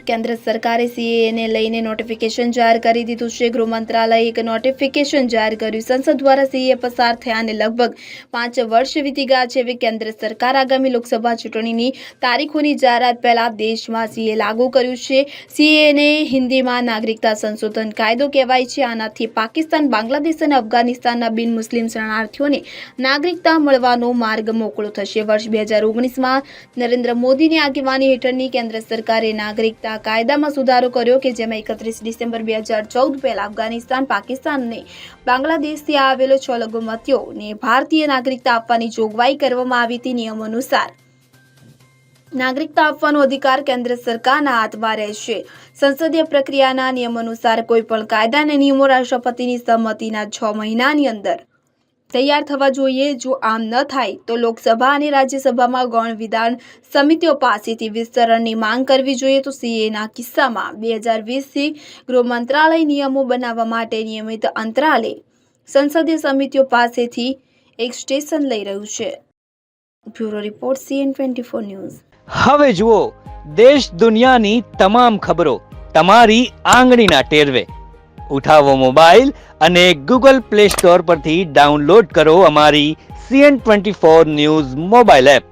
કેન્દ્ર સરકારે સીએએને લઈને નોટિફિકેશન જાહેર કરી દીધું છે। ગૃહ મંત્રાલયે એક નોટિફિકેશન જાહેર કર્યું। સંસદ દ્વારા સીએએ પસાર થયાને લગભગ 5 વર્ષ વીતી ગયા છે। હવે કેન્દ્ર સરકાર આગામી લોકસભા ચૂંટણીની તારીખોની જાહેરાત પહેલા દેશમાં સીએ લાગુ કર્યું છે। સીએએને હિન્દીમાં નાગરિકતા સંશોધન કાયદો કહેવાય છે। આનાથી પાકિસ્તાન, બાંગ્લાદેશ અને અફઘાનિસ્તાનના બિન મુસ્લિમ શરણાર્થીઓને નાગરિકતા મળવાનો માર્ગ મોકળો થશે। વર્ષ 2019માં નરેન્દ્ર મોદીની આગેવાની હેઠળની કેન્દ્ર સરકારે નાગરિકતા કાયદામાં સુધારો કર્યો કે જેમાં 31 ડિસેમ્બર 2014 પહેલા અફઘાનિસ્તાન, પાકિસ્તાન અને બાંગ્લાદેશથી આવેલો 6 લઘુમતીઓને ભારતીય નાગરિકતા આપવાની જોગવાઈ કરવામાં આવી હતી। નિયમ અનુસાર નાગરિકતા આપવાનો અધિકાર કેન્દ્ર સરકારના હાથમાં રહેશે। સંસદીય પ્રક્રિયાના નિયમ અનુસાર કોઈપણ કાયદા અને નિયમો રાષ્ટ્રપતિની સંમતિના 6 મહિનાની અંદર તૈયાર થવા જોઈએ। જો આમ ન થાય તો લોકસભા અને રાજ્યસભામાં ગૌણ વિધાન સમિતિઓ પાસેથી વિસ્તરણની માંગ કરવી જોઈએ। તો સીએના કિસ્સામાં 2020થી ગૃહ મંત્રાલય નિયમો બનાવવા માટે નિયમિત અંતરાલે સંસદીય સમિતિઓ પાસેથી એક્સટેન્શન લઈ રહ્યું છે। Bureau report CN24 news. હવે જુઓ દેશ દુનિયાની તમામ ખબરો તમારી આંગળીના ટેરવે। ઉઠાવો મોબાઈલ અને ગૂગલ પ્લે સ્ટોર પરથી ડાઉનલોડ કરો અમારી CN24 ન્યૂઝ મોબાઈલ એપ।